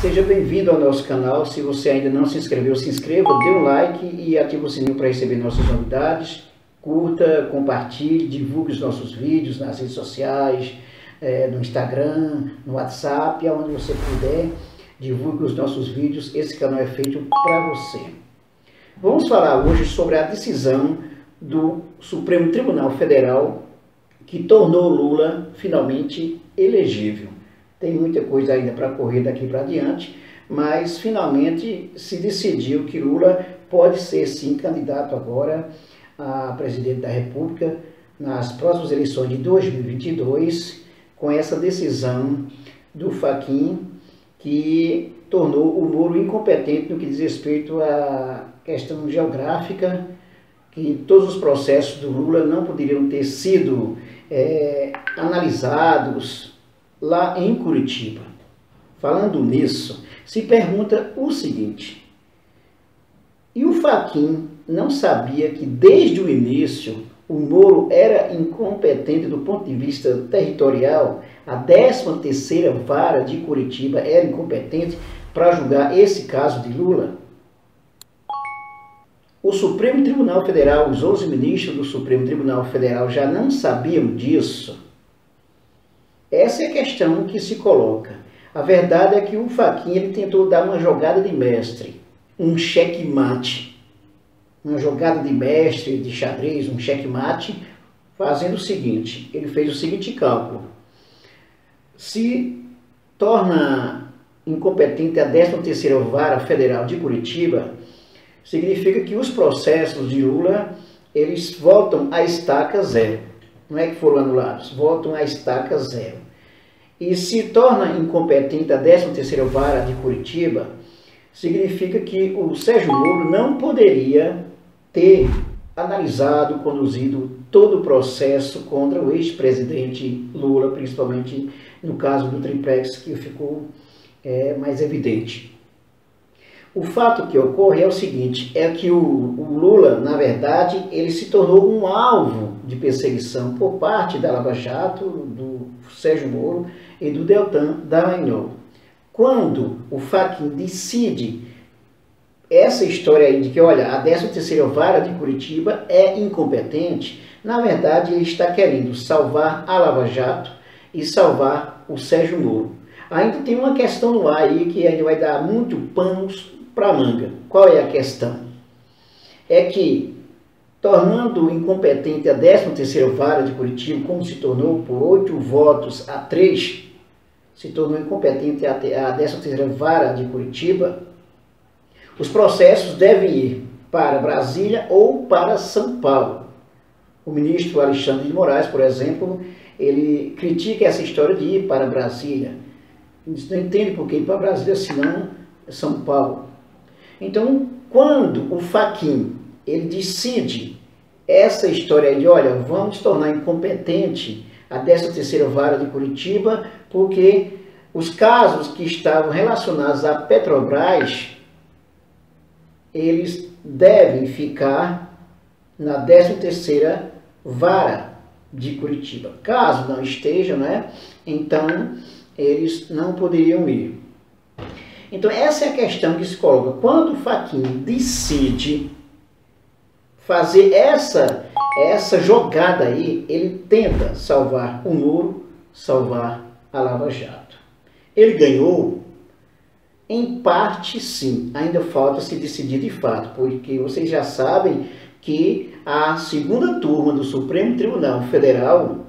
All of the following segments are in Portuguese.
Seja bem-vindo ao nosso canal. Se você ainda não se inscreveu, se inscreva, dê um like e ative o sininho para receber nossas novidades. Curta, compartilhe, divulgue os nossos vídeos nas redes sociais, no Instagram, no WhatsApp, aonde você puder, divulgue os nossos vídeos. Esse canal é feito para você. Vamos falar hoje sobre a decisão do Supremo Tribunal Federal que tornou Lula finalmente elegível. Tem muita coisa ainda para correr daqui para diante, mas finalmente se decidiu que Lula pode ser sim candidato agora a presidente da República nas próximas eleições de 2022, com essa decisão do Fachin, que tornou o Moro incompetente no que diz respeito à questão geográfica, que todos os processos do Lula não poderiam ter sido analisados lá em Curitiba. Falando nisso, se pergunta o seguinte: e o Fachin não sabia que desde o início o Moro era incompetente do ponto de vista territorial? A 13ª Vara de Curitiba era incompetente para julgar esse caso de Lula? O Supremo Tribunal Federal, os 11 ministros do Supremo Tribunal Federal já não sabiam disso? Essa é a questão que se coloca. A verdade é que o Fachin ele tentou dar uma jogada de mestre, um checkmate. Uma jogada de mestre, de xadrez, um checkmate, fazendo o seguinte: ele fez o seguinte cálculo: se torna incompetente a 13ª Vara Federal de Curitiba, significa que os processos de Lula, eles voltam à estaca zero. Não é que foram anulados, voltam à estaca zero. E se torna incompetente a 13ª Vara de Curitiba, significa que o Sérgio Moro não poderia ter analisado, conduzido todo o processo contra o ex-presidente Lula, principalmente no caso do triplex, que ficou mais evidente. O fato que ocorre é o seguinte: é que o Lula, na verdade, ele se tornou um alvo de perseguição por parte da Lava Jato, do Sérgio Moro e do Deltan Dallagnol. Quando o Fachin decide essa história aí de que, olha, a 13ª Vara de Curitiba é incompetente, na verdade ele está querendo salvar a Lava Jato e salvar o Sérgio Moro. Ainda tem uma questão no ar aí que ainda vai dar muito panos para manga. Qual é a questão? É que, tornando incompetente a 13ª Vara de Curitiba, como se tornou por 8-3, se tornou incompetente a 13ª Vara de Curitiba, os processos devem ir para Brasília ou para São Paulo. O ministro Alexandre de Moraes, por exemplo, ele critica essa história de ir para Brasília. Ele não entende por que ir para Brasília, senão São Paulo. Então, quando o Fachin ele decide essa história de, olha, vamos tornar incompetente a 13ª Vara de Curitiba, porque os casos que estavam relacionados à Petrobras, eles devem ficar na 13ª Vara de Curitiba. Caso não estejam, né, então eles não poderiam ir. Então essa é a questão que se coloca. Quando o Fachin decide fazer essa jogada aí, ele tenta salvar o Moro, salvar a Lava Jato. Ele ganhou? Em parte sim, ainda falta se decidir de fato, porque vocês já sabem que a segunda turma do Supremo Tribunal Federal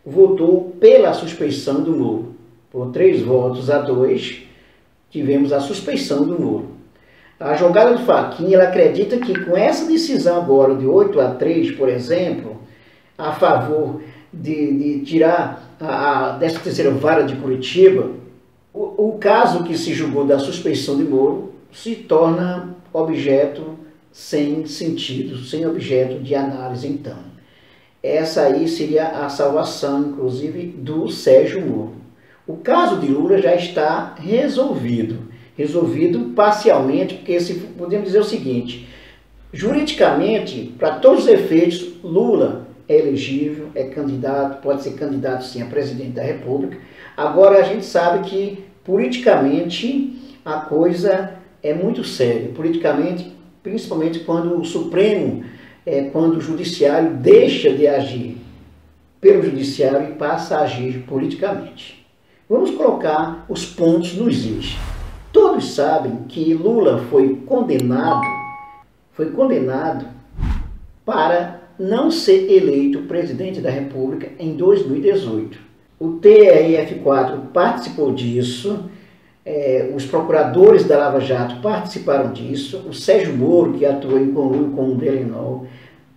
votou pela suspeição do Moro. Por 3-2, tivemos a suspeição do Moro. A jogada do Fachin, ela acredita que com essa decisão agora de 8-3, por exemplo, a favor de tirar a 13ª Vara de Curitiba, o caso que se julgou da suspeição de Moro se torna objeto sem sentido, sem objeto de análise então. Essa aí seria a salvação, inclusive, do Sérgio Moro. O caso de Lula já está resolvido parcialmente, porque podemos dizer o seguinte: juridicamente, para todos os efeitos, Lula é elegível, é candidato, pode ser candidato sim a presidente da República. Agora a gente sabe que Politicamente, a coisa é muito séria. Politicamente, principalmente quando o Supremo, quando o Judiciário deixa de agir pelo Judiciário e passa a agir politicamente. Vamos colocar os pontos nos is. Todos sabem que Lula foi condenado para não ser eleito presidente da República em 2018. O TRF4 participou disso, os procuradores da Lava Jato participaram disso, o Sérgio Moro, que atuou em conluio com o Delenol,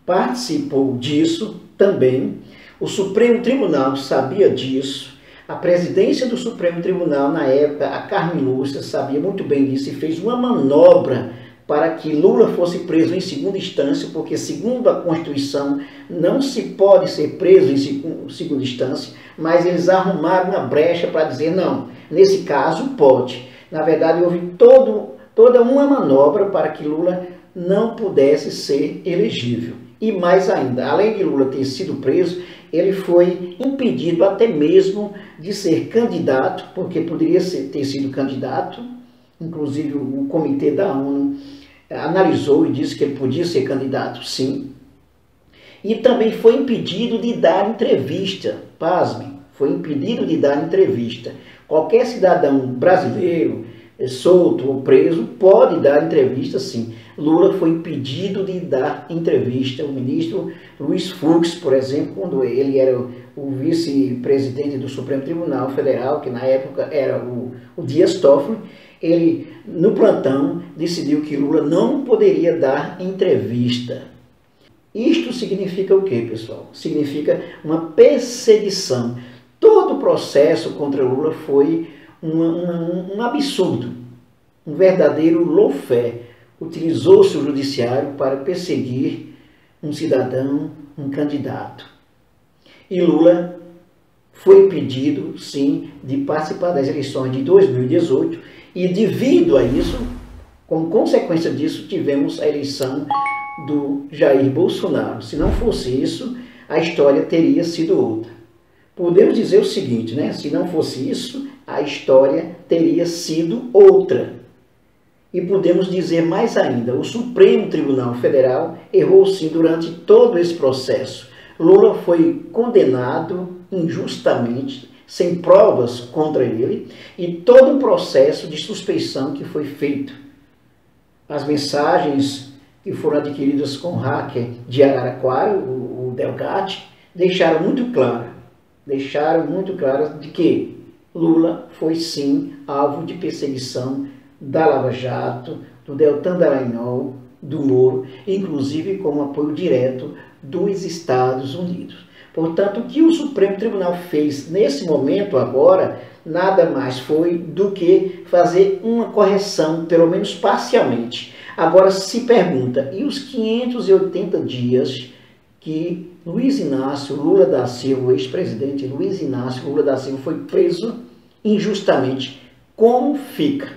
participou disso também, o Supremo Tribunal sabia disso, a presidência do Supremo Tribunal, na época, a Carmen Lúcia, sabia muito bem disso e fez uma manobra para que Lula fosse preso em segunda instância, porque, segundo a Constituição, não se pode ser preso em segunda instância, mas eles arrumaram uma brecha para dizer, não, nesse caso pode. Na verdade, houve toda uma manobra para que Lula não pudesse ser elegível. E mais ainda, além de Lula ter sido preso, ele foi impedido até mesmo de ser candidato, porque poderia ter sido candidato, inclusive o Comitê da ONU analisou e disse que ele podia ser candidato, sim. E também foi impedido de dar entrevista, pasmem, foi impedido de dar entrevista. Qualquer cidadão brasileiro, solto ou preso, pode dar entrevista, sim. Lula foi impedido de dar entrevista. O ministro Luiz Fux, por exemplo, quando ele era o vice-presidente do Supremo Tribunal Federal, que na época era o Dias Toffoli, ele, no plantão, decidiu que Lula não poderia dar entrevista. Isto significa o quê, pessoal? Significa uma perseguição. Todo o processo contra Lula foi um absurdo, um verdadeiro lawfare. Utilizou-se o judiciário para perseguir um cidadão, um candidato. E Lula foi impedido, sim, de participar das eleições de 2018 e, devido a isso, como consequência disso, tivemos a eleição do Jair Bolsonaro. Se não fosse isso, a história teria sido outra. Podemos dizer o seguinte, né? Se não fosse isso, a história teria sido outra. E podemos dizer mais ainda, o Supremo Tribunal Federal errou sim durante todo esse processo. Lula foi condenado injustamente, sem provas contra ele, e todo o processo de suspeição que foi feito. As mensagens que foram adquiridas com o hacker de Araraquara, o Delgatti, deixaram muito claro de que Lula foi sim alvo de perseguição da Lava Jato, do Deltan Dallagnol, do Moro, inclusive com o apoio direto dos Estados Unidos. Portanto, o que o Supremo Tribunal fez nesse momento agora, nada mais foi do que fazer uma correção, pelo menos parcialmente. Agora se pergunta, e os 580 dias que Luiz Inácio Lula da Silva, o ex-presidente Luiz Inácio Lula da Silva, foi preso injustamente, como fica?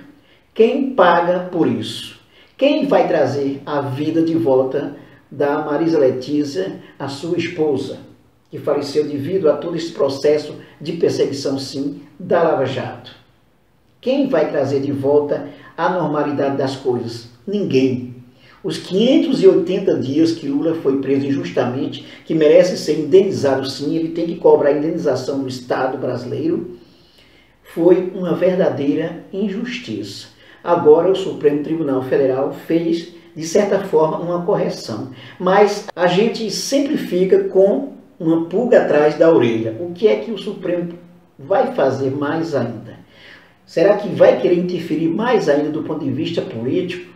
Quem paga por isso? Quem vai trazer a vida de volta da Marisa Letícia, a sua esposa, que faleceu devido a todo esse processo de perseguição, sim, da Lava Jato? Quem vai trazer de volta a normalidade das coisas? Ninguém. Os 580 dias que Lula foi preso injustamente, que merece ser indenizado, sim, ele tem que cobrar a indenização do Estado brasileiro, foi uma verdadeira injustiça. Agora o Supremo Tribunal Federal fez, de certa forma, uma correção. Mas a gente sempre fica com uma pulga atrás da orelha. O que é que o Supremo vai fazer mais ainda? Será que vai querer interferir mais ainda do ponto de vista político?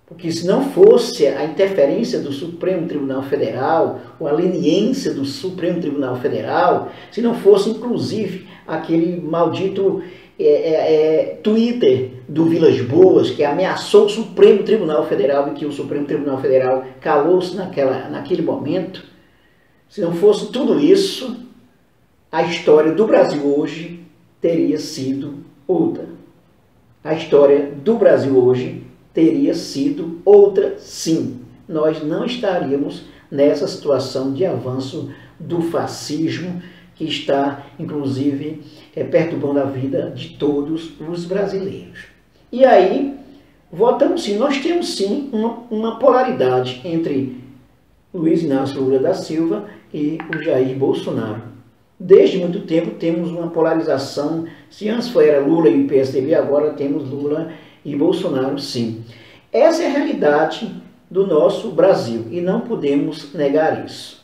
Porque se não fosse a interferência do Supremo Tribunal Federal, ou a leniência do Supremo Tribunal Federal, se não fosse inclusive aquele maldito Twitter do Vilas Boas, que ameaçou o Supremo Tribunal Federal e que o Supremo Tribunal Federal calou-se naquele momento, se não fosse tudo isso, a história do Brasil hoje teria sido outra. A história do Brasil hoje teria sido outra, sim. Nós não estaríamos nessa situação de avanço do fascismo que está, inclusive, perturbando a vida de todos os brasileiros. E aí, votamos sim, nós temos sim uma polaridade entre Luiz Inácio Lula da Silva e o Jair Bolsonaro. Desde muito tempo temos uma polarização, se antes era Lula e PSDB, agora temos Lula e Bolsonaro, sim. Essa é a realidade do nosso Brasil e não podemos negar isso.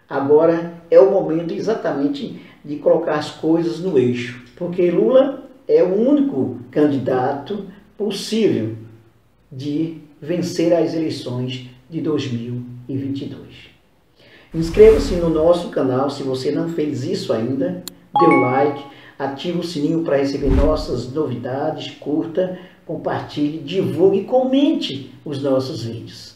Agora é o momento exatamente de colocar as coisas no eixo, porque Lula é o único candidato possível de vencer as eleições de 2022. Inscreva-se no nosso canal se você não fez isso ainda, dê um like, ative o sininho para receber nossas novidades, curta, compartilhe, divulgue e comente os nossos vídeos.